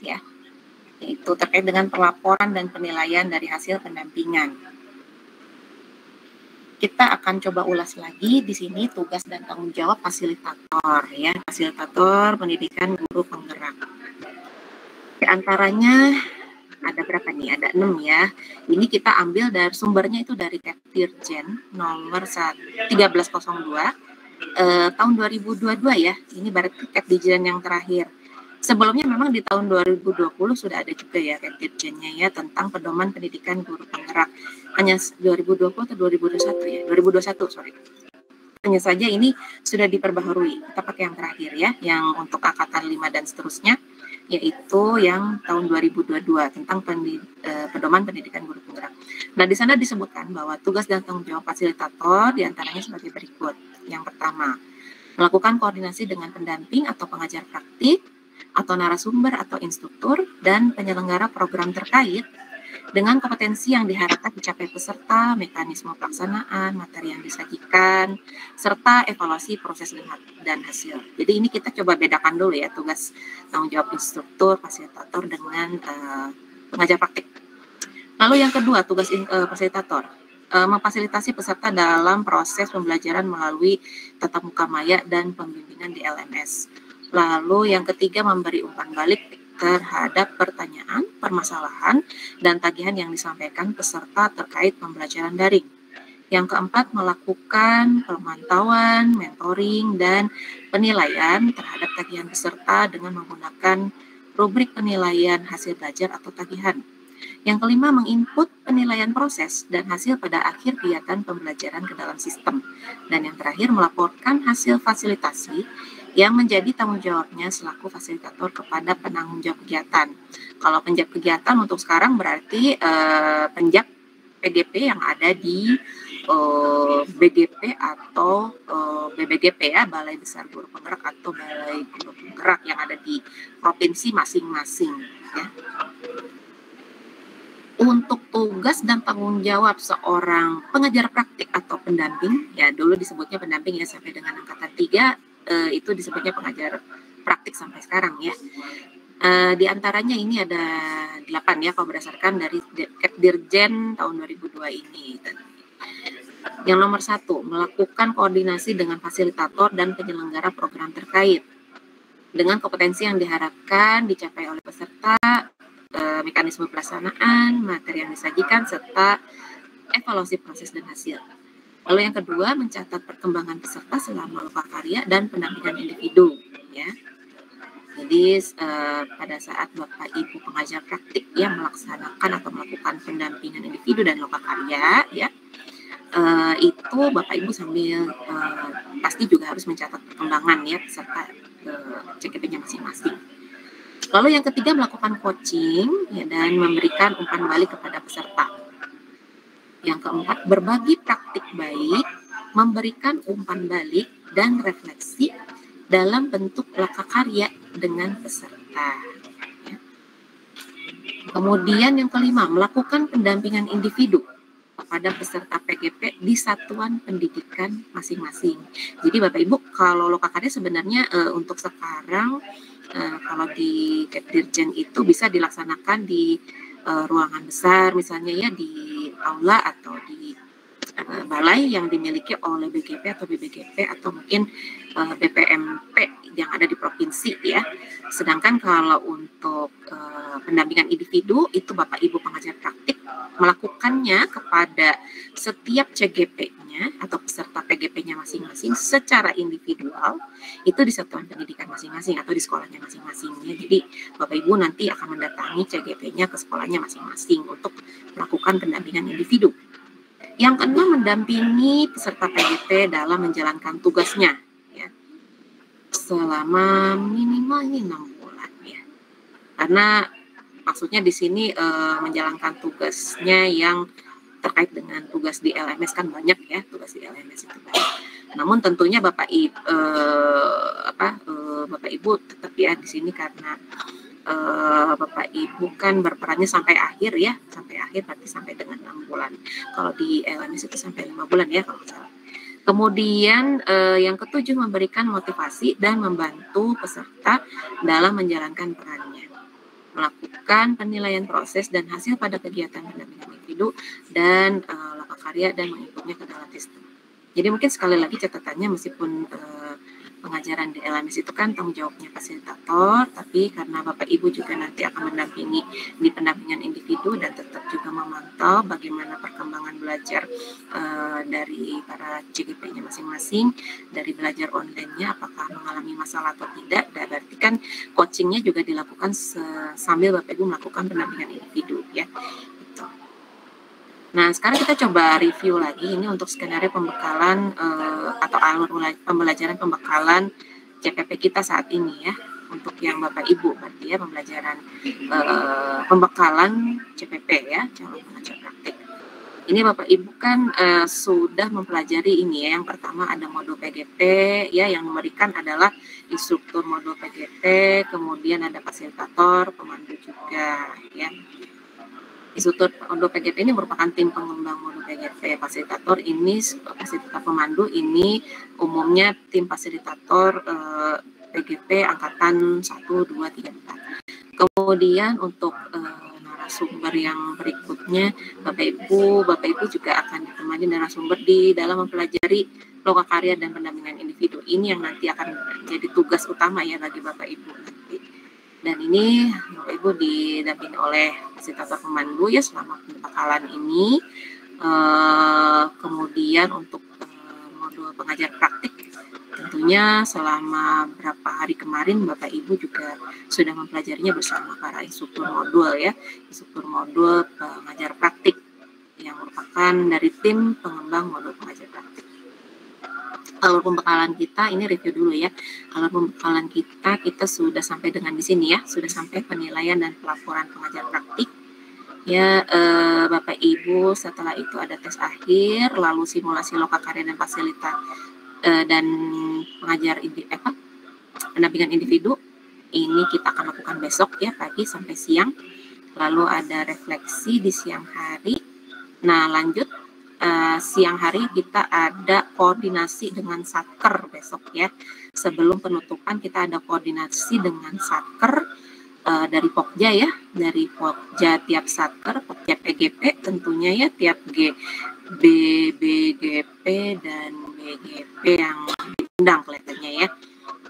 ya, yaitu terkait dengan pelaporan dan penilaian dari hasil pendampingan. Kita akan coba ulas lagi di sini tugas dan tanggung jawab fasilitator, ya, fasilitator pendidikan guru penggerak. Di antaranya ada berapa nih? Ada 6 ya. Ini kita ambil dari sumbernya itu dari Kepdirjen nomor 1302 tahun 2022 ya. Ini berarti Kepdirjen yang terakhir. Sebelumnya memang di tahun 2020 sudah ada juga ya Kepdirjennya ya tentang pedoman pendidikan guru penggerak. Hanya 2020 atau 2021 ya? 2021, sorry. Hanya saja ini sudah diperbaharui. Kita pakai yang terakhir ya, yang untuk angkatan 5 dan seterusnya, yaitu yang tahun 2022 tentang pedoman pendidikan guru penggerak. Nah, di sana disebutkan bahwa tugas dan tanggung jawab fasilitator diantaranya sebagai berikut. Yang pertama, melakukan koordinasi dengan pendamping atau pengajar praktik, atau narasumber atau instruktur, dan penyelenggara program terkait dengan kompetensi yang diharapkan dicapai peserta, mekanisme pelaksanaan, materi yang disajikan, serta evaluasi proses dan hasil. Jadi ini kita coba bedakan dulu ya tugas tanggung jawab instruktur, fasilitator dengan pengajar praktik. Lalu yang kedua, tugas fasilitator, memfasilitasi peserta dalam proses pembelajaran melalui tatap muka maya dan pembimbingan di LMS. Lalu yang ketiga, memberi umpan balik terhadap pertanyaan, permasalahan, dan tagihan yang disampaikan peserta terkait pembelajaran daring. Yang keempat, melakukan pemantauan, mentoring, dan penilaian terhadap tagihan peserta dengan menggunakan rubrik penilaian hasil belajar atau tagihan. Yang kelima, menginput penilaian proses dan hasil pada akhir kegiatan pembelajaran ke dalam sistem. Dan yang terakhir, melaporkan hasil fasilitasi yang menjadi tanggung jawabnya selaku fasilitator kepada penanggung jawab kegiatan. Kalau penjab kegiatan untuk sekarang berarti penjab PGP yang ada di BGP atau BBGP ya, Balai Besar Guru Penggerak atau Balai Guru Penggerak yang ada di provinsi masing-masing ya. Untuk tugas dan tanggung jawab seorang pengajar praktik atau pendamping, ya dulu disebutnya pendamping ya sampai dengan angkatan 3, itu disebutnya pengajar praktik sampai sekarang ya. Di antaranya ini ada 8 ya kalau berdasarkan dari Kepdirjen tahun 2002 ini. Yang nomor 1, melakukan koordinasi dengan fasilitator dan penyelenggara program terkait dengan kompetensi yang diharapkan dicapai oleh peserta, mekanisme pelaksanaan, materi yang disajikan, serta evaluasi proses dan hasil. Lalu yang kedua, mencatat perkembangan peserta selama lokakarya dan pendampingan individu ya. Jadi pada saat Bapak Ibu pengajar praktik yang melaksanakan atau melakukan pendampingan individu dan lokakarya ya, itu Bapak Ibu sambil pasti juga harus mencatat perkembangan ya peserta CGP-nya masing-masing. Lalu yang ketiga, melakukan coaching ya, dan memberikan umpan balik kepada peserta. Yang keempat, berbagi praktik baik, memberikan umpan balik dan refleksi dalam bentuk lokakarya dengan peserta. Ya. Kemudian yang kelima, melakukan pendampingan individu kepada peserta PGP di satuan pendidikan masing-masing. Jadi Bapak Ibu, kalau lokakarya sebenarnya untuk sekarang kalau di Kepdirjen itu bisa dilaksanakan di ruangan besar misalnya ya, di aula atau di balai yang dimiliki oleh BGP atau BBGP atau mungkin BPMP yang ada di provinsi ya. Sedangkan kalau untuk pendampingan individu itu Bapak Ibu pengajar praktik melakukannya kepada setiap CGP-nya atau peserta PGP-nya masing-masing secara individual itu di satuan pendidikan masing-masing atau di sekolahnya masing-masing ya. Jadi Bapak Ibu nanti akan mendatangi CGP-nya ke sekolahnya masing-masing untuk melakukan pendampingan individu. Yang keenam, mendampingi peserta PGP dalam menjalankan tugasnya ya, selama minimal ini 6 bulan ya. Karena maksudnya di sini menjalankan tugasnya yang terkait dengan tugas di LMS kan banyak ya, tugas di LMS itu banyak. Namun tentunya Bapak Ibu tetap ya di sini karena Bapak Ibu kan berperannya sampai akhir ya, sampai akhir berarti sampai dengan 6 bulan. Kalau di LMS itu sampai 5 bulan ya kalau salah. Kemudian yang ketujuh, memberikan motivasi dan membantu peserta dalam menjalankan perannya. Melakukan penilaian proses dan hasil pada kegiatan pendampingan individu dan lokakarya dan mengikutnya ke dalam sistem. Jadi mungkin sekali lagi catatannya, meskipun pengajaran di LMS itu kan tanggung jawabnya fasilitator, tapi karena Bapak Ibu juga nanti akan mendampingi di pendampingan individu dan tetap juga memantau bagaimana perkembangan belajar dari para CGP-nya masing-masing, dari belajar online-nya apakah mengalami masalah atau tidak, dan berarti kan coachingnya juga dilakukan sambil Bapak Ibu melakukan pendampingan individu ya. Gitu. Nah, sekarang kita coba review lagi ini untuk skenario pembekalan atau alur pembelajaran pembekalan CPP kita saat ini ya. Untuk yang Bapak Ibu berarti ya, pembelajaran pembekalan CPP ya, calon pengajar praktik. Ini Bapak Ibu kan sudah mempelajari ini ya. Yang pertama ada modul PGP ya, yang memberikan adalah instruktur modul PGP, kemudian ada fasilitator, pemandu juga ya. Instruktur modul PGP ini merupakan tim pengembang modul PGP. Fasilitator ini, fasilitator pemandu ini umumnya tim fasilitator PGP angkatan 1, 2, 3, 4. Kemudian untuk narasumber yang berikutnya, Bapak Ibu juga akan ditemani narasumber di dalam mempelajari lokakarya dan pendampingan individu. Ini yang nanti akan menjadi tugas utama ya bagi Bapak Ibu nanti. Dan ini Bapak Ibu didampingi oleh fasilitator pemandu ya selama pembekalan ini. Kemudian untuk modul pengajar praktik, tentunya selama berapa hari kemarin Bapak Ibu juga sudah mempelajarinya bersama para instruktur modul ya, instruktur modul pengajar praktik yang merupakan dari tim pengembang modul pengajar praktik. Alur pembekalan kita ini review dulu ya. Alur pembekalan kita sudah sampai dengan di sini ya, sudah sampai penilaian dan pelaporan pengajar praktik. Ya, Bapak Ibu, setelah itu ada tes akhir, lalu simulasi lokakarya dan fasilitas dan pengajar pendampingan individu. Ini kita akan lakukan besok ya, pagi sampai siang. Lalu ada refleksi di siang hari. Nah, lanjut siang hari kita ada koordinasi dengan Satker besok ya. Sebelum penutupan kita ada koordinasi dengan Satker dari Pokja ya, dari Pokja tiap Satker, Pokja PGP tentunya ya, tiap BGP dan BGP yang diundang kelihatannya ya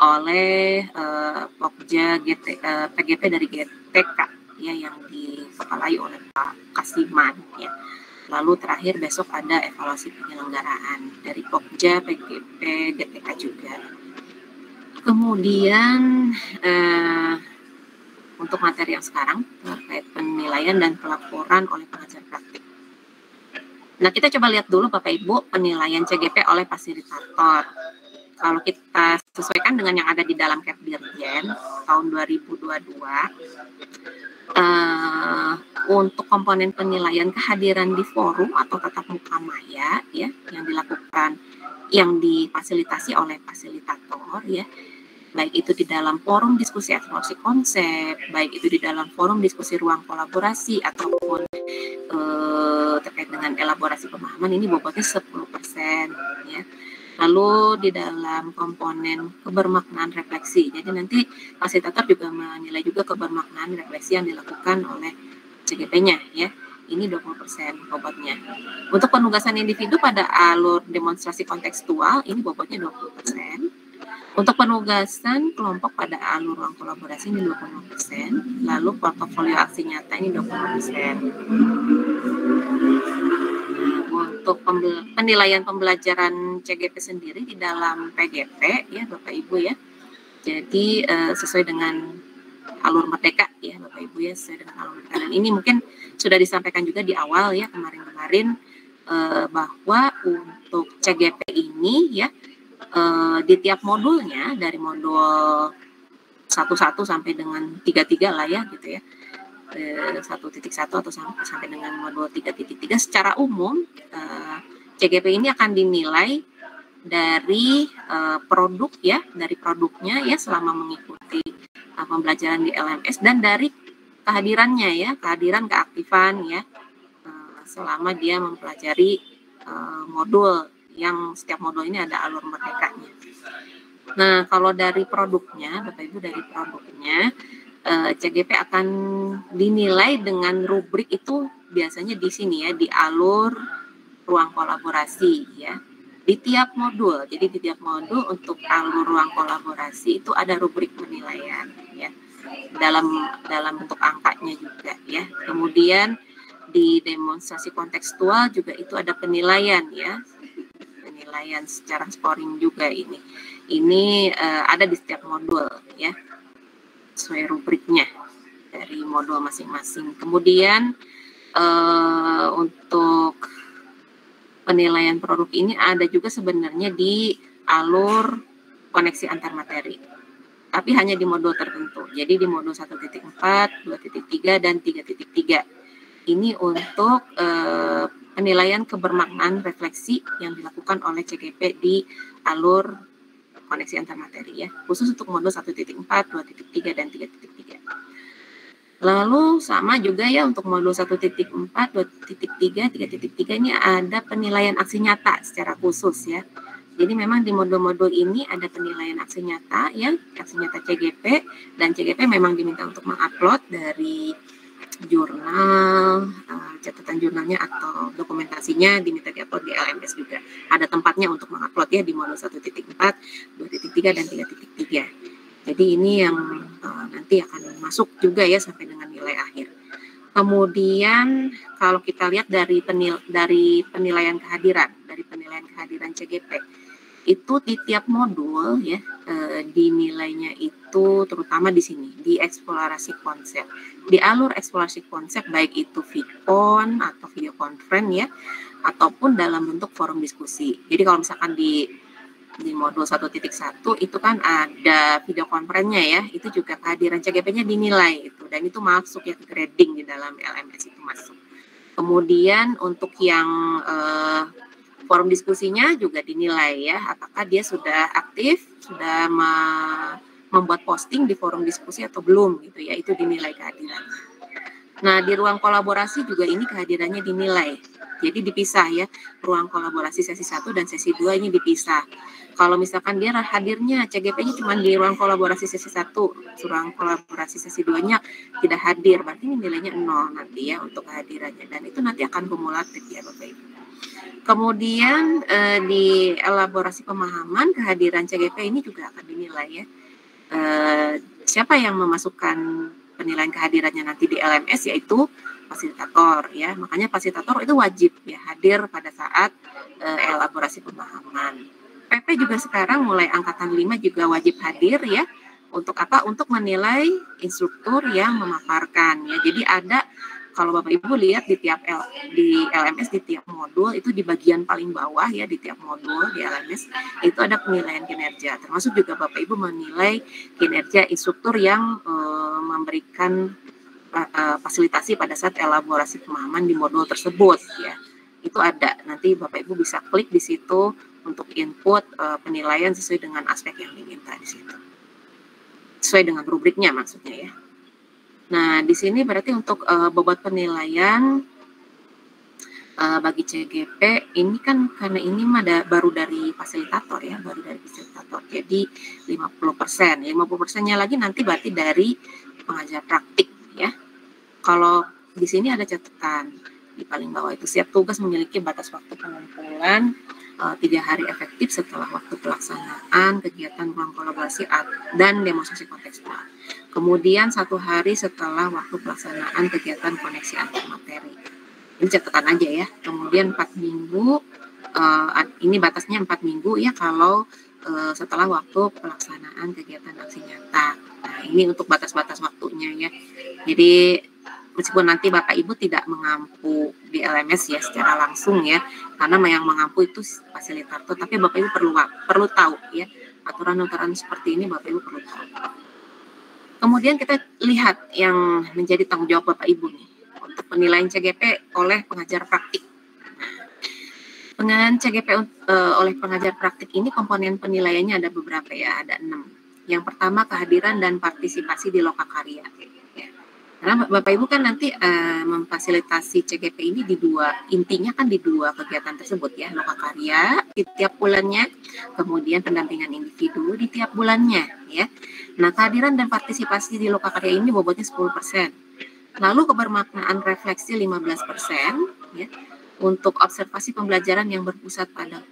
oleh Pokja PGP dari GTK ya, yang dikepalai oleh Pak Kasiman ya. Lalu terakhir besok ada evaluasi penyelenggaraan dari Pokja, PGP, GTK juga. Kemudian untuk materi yang sekarang terkait penilaian dan pelaporan oleh pengajar praktik. Nah, kita coba lihat dulu Bapak Ibu penilaian CGP oleh fasilitator. Kalau kita sesuaikan dengan yang ada di dalam Kepdirjen tahun 2022, untuk komponen penilaian kehadiran di forum atau tatap muka maya ya, yang difasilitasi oleh fasilitator ya, baik itu di dalam forum diskusi eksplorasi konsep, baik itu di dalam forum diskusi ruang kolaborasi ataupun terkait dengan elaborasi pemahaman, ini bobotnya 10% ya. Lalu di dalam komponen kebermaknaan refleksi, jadi nanti fasilitator juga menilai juga kebermaknaan refleksi yang dilakukan oleh CGP-nya ya, ini 20% bobotnya. Untuk penugasan individu pada alur demonstrasi kontekstual, ini bobotnya 20%. Untuk penugasan kelompok pada alur ruang kolaborasi ini 20%, lalu portofolio aksi nyata ini 20%. Untuk penilaian pembelajaran CGP sendiri di dalam PGP ya Bapak Ibu ya, jadi sesuai dengan alur merdeka ya Bapak Ibu ya, sesuai dengan alur merdeka. Dan ini mungkin sudah disampaikan juga di awal ya kemarin-kemarin bahwa untuk CGP ini ya di tiap modulnya dari modul 11 sampai dengan 33 lah ya gitu ya, 1.1 atau sampai dengan modul 3.3 secara umum CGP ini akan dinilai dari produk ya, dari produknya ya selama mengikuti pembelajaran di LMS, dan dari kehadirannya ya, keaktifan ya selama dia mempelajari modul yang setiap modul ini ada alur merdekanya. Nah, kalau dari produknya, Bapak Ibu, dari produknya, CGP akan dinilai dengan rubrik itu biasanya di sini ya, di alur ruang kolaborasi ya, di tiap modul. Jadi di tiap modul untuk alur ruang kolaborasi itu ada rubrik penilaian ya, dalam bentuk angkanya juga ya. Kemudian di demonstrasi kontekstual juga itu ada penilaian ya, penilaian secara scoring juga ini. Ini ada di setiap modul ya, sesuai rubriknya dari modul masing-masing. Kemudian untuk penilaian produk ini ada juga sebenarnya di alur koneksi antar materi, tapi hanya di modul tertentu. Jadi di modul 1.4, 2.3, dan 3.3. Ini untuk penilaian kebermaknaan refleksi yang dilakukan oleh CGP di alur koneksi antar materi ya, khusus untuk modul 1.4, 2.3, dan 3.3. Lalu sama juga ya untuk modul 1.4, 2.3, 3.3 ini ada penilaian aksi nyata secara khusus ya. Jadi memang di modul-modul ini ada penilaian aksi nyata ya, aksi nyata CGP, dan CGP memang diminta untuk mengupload dari jurnal, catatan jurnalnya atau dokumentasinya diminta diupload di LMS juga. Ada tempatnya untuk mengupload ya di modul 1.4, 2.3, dan 3.3. Jadi ini yang nanti akan masuk juga ya sampai dengan nilai akhir. Kemudian kalau kita lihat dari penilaian kehadiran, CGP, itu di tiap modul ya, dinilainya itu terutama di sini, di eksplorasi konsep. Di alur eksplorasi konsep, baik itu VidCon atau video conference ya, ataupun dalam bentuk forum diskusi. Jadi kalau misalkan di modul 1.1 itu kan ada video conference-nya ya, itu juga kehadiran CGP-nya dinilai itu, dan itu masuk ya, grading di dalam LMS itu masuk. Kemudian untuk yang forum diskusinya juga dinilai ya, apakah dia sudah aktif, sudah membuat posting di forum diskusi atau belum gitu ya, itu dinilai kehadirannya. Nah, di ruang kolaborasi juga ini kehadirannya dinilai. Jadi dipisah ya, ruang kolaborasi sesi 1 dan sesi 2 ini dipisah. Kalau misalkan dia hadirnya CGP-nya cuma di ruang kolaborasi sesi 1, ruang kolaborasi sesi 2-nya tidak hadir, berarti ini nilainya 0 nanti ya untuk kehadirannya, dan itu nanti akan kumulatif ya Bapak Ibu. Kemudian di elaborasi pemahaman, kehadiran CGP ini juga akan dinilai ya. Siapa yang memasukkan penilaian kehadirannya nanti di LMS, yaitu fasilitator ya. Makanya fasilitator itu wajib ya hadir pada saat elaborasi pemahaman. PP juga sekarang mulai angkatan 5 juga wajib hadir ya. Untuk apa? Untuk menilai instruktur yang memaparkan ya. Jadi ada, kalau Bapak Ibu lihat di LMS di tiap modul itu di bagian paling bawah ya, di tiap modul di LMS itu ada penilaian kinerja. Termasuk juga Bapak Ibu menilai kinerja instruktur yang memberikan fasilitasi pada saat elaborasi pemahaman di modul tersebut ya. Itu ada, nanti Bapak Ibu bisa klik di situ untuk input penilaian sesuai dengan aspek yang diminta di situ. Sesuai dengan rubriknya maksudnya ya. Nah, di sini berarti untuk bobot penilaian bagi CGP ini kan karena ini baru dari fasilitator ya, Jadi 50%. 50%-nya lagi nanti berarti dari pengajar praktik ya. Kalau di sini ada catatan di paling bawah itu, setiap tugas memiliki batas waktu pengumpulan 3 hari efektif setelah waktu pelaksanaan kegiatan ruang kolaborasi dan demonstrasi kontekstual. Kemudian 1 hari setelah waktu pelaksanaan kegiatan koneksi antar materi. Ini catatan aja ya. Kemudian 4 minggu, ini batasnya 4 minggu ya kalau setelah waktu pelaksanaan kegiatan aksi nyata. Nah, ini untuk batas-batas waktunya ya. Jadi meskipun nanti Bapak Ibu tidak mengampu di LMS ya secara langsung ya, karena yang mengampu itu fasilitator, tapi Bapak Ibu perlu tahu ya, aturan-aturan seperti ini Bapak Ibu perlu tahu. Kemudian kita lihat yang menjadi tanggung jawab Bapak Ibu nih untuk penilaian CGP oleh pengajar praktik. Penilaian CGP oleh pengajar praktik ini komponen penilaiannya ada beberapa ya, ada 6. Yang pertama, kehadiran dan partisipasi di lokakarya. Ya. Karena Bapak Ibu kan nanti memfasilitasi CGP ini di dua, intinya kan di dua kegiatan tersebut ya, lokakarya di tiap bulannya, kemudian pendampingan individu di tiap bulannya ya. Nah, kehadiran dan partisipasi di lokakarya ini bobotnya 10%. Lalu kebermaknaan refleksi 15% ya. Untuk observasi pembelajaran yang berpusat pada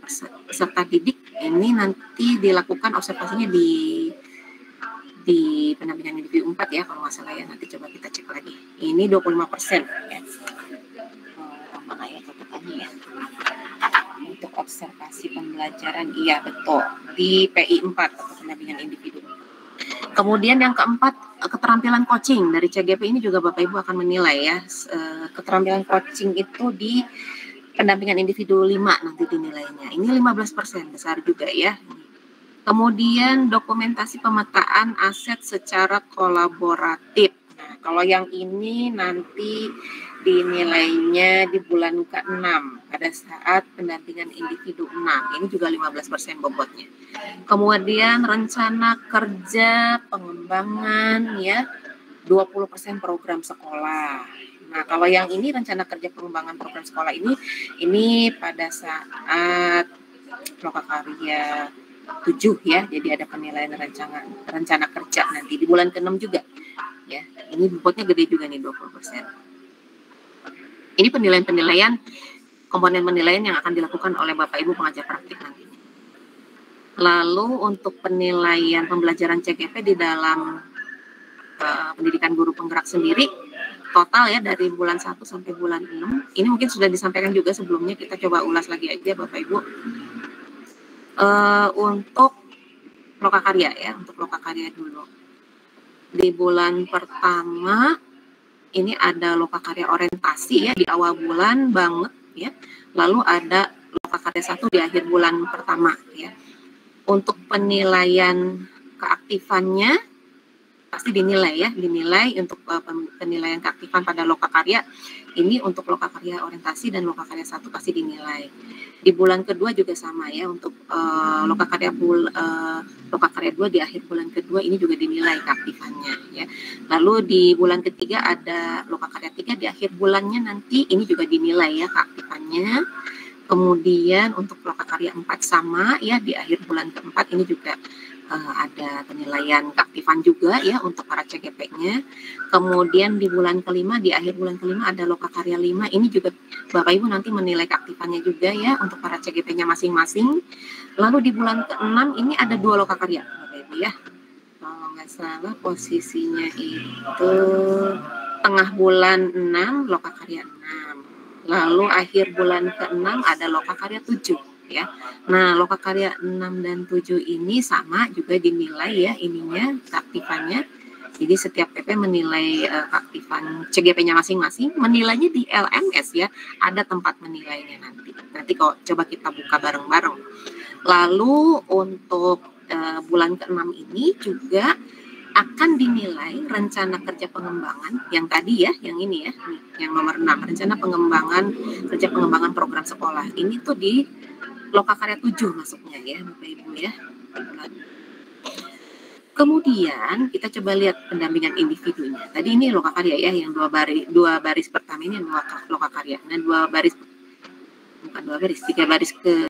peserta didik ini nanti dilakukan observasinya di pendampingan individu 4 ya kalau nggak salah ya, nanti coba kita cek lagi. Ini 25% ya. Mana ya catatannya ya? Untuk observasi pembelajaran, iya betul, di PI 4 atau pendampingan individu. Kemudian yang keempat, keterampilan coaching dari CGP ini juga Bapak Ibu akan menilai ya. Keterampilan coaching itu di pendampingan individu 5 nanti dinilainya. Ini 15%, besar juga ya. Kemudian dokumentasi pemetaan aset secara kolaboratif. Nah, kalau yang ini nanti dinilainya di bulan ke-6 pada saat pendampingan individu 6. Ini juga 15% bobotnya. Kemudian rencana kerja pengembangan ya 20% program sekolah. Nah, kalau yang ini rencana kerja pengembangan program sekolah ini pada saat lokakarya 7 ya, jadi ada penilaian rencana kerja nanti di bulan ke-6 juga ya. Ini bobotnya gede juga nih 20%. Ini penilaian komponen penilaian yang akan dilakukan oleh Bapak Ibu pengajar praktik nanti. Lalu untuk penilaian pembelajaran CGP di dalam pendidikan guru penggerak sendiri total ya dari bulan 1 sampai bulan 6. Ini mungkin sudah disampaikan juga sebelumnya, kita coba ulas lagi aja Bapak Ibu. Untuk lokakarya ya, untuk lokakarya dulu. Di bulan pertama ini ada lokakarya orientasi ya di awal bulan banget ya. Lalu ada lokakarya 1 di akhir bulan pertama ya. Untuk penilaian keaktifannya pasti dinilai ya, dinilai untuk penilaian keaktifan pada lokakarya ini untuk lokakarya orientasi dan lokakarya 1 pasti dinilai. Di bulan kedua juga sama ya, untuk lokakarya 2 di akhir bulan kedua ini juga dinilai keaktifannya ya. Lalu di bulan ketiga ada lokakarya 3 di akhir bulannya nanti ini juga dinilai ya keaktifannya. Kemudian untuk lokakarya 4 sama ya, di akhir bulan keempat ini juga ada penilaian keaktifan juga ya untuk para CGP-nya. Kemudian di bulan kelima, di akhir bulan kelima ada lokakarya 5. Ini juga Bapak Ibu nanti menilai keaktifannya juga ya untuk para CGP-nya masing-masing. Lalu di bulan ke-6 ini ada 2 lokakarya Bapak Ibu ya. Kalau nggak salah posisinya itu tengah bulan 6 lokakarya 6. Lalu akhir bulan ke-6 ada lokakarya 7 ya. Nah, lokakarya 6 dan 7 ini sama juga dinilai ya ininya keaktifannya. Jadi setiap PP menilai keaktifan CGP-nya masing-masing, menilainya di LMS ya. Ada tempat menilainya nanti. Nanti kalau coba kita buka bareng-bareng. Lalu untuk bulan ke-6 ini juga akan dinilai rencana kerja pengembangan yang tadi ya, yang ini ya, yang nomor 6, rencana kerja pengembangan program sekolah. Ini tuh di lokakarya 7 masuknya ya Bapak Ibu ya. Kemudian kita coba lihat pendampingan individunya. Tadi ini lokakarya ya, yang dua baris pertama ini lokakarya. Nah, 3 baris ke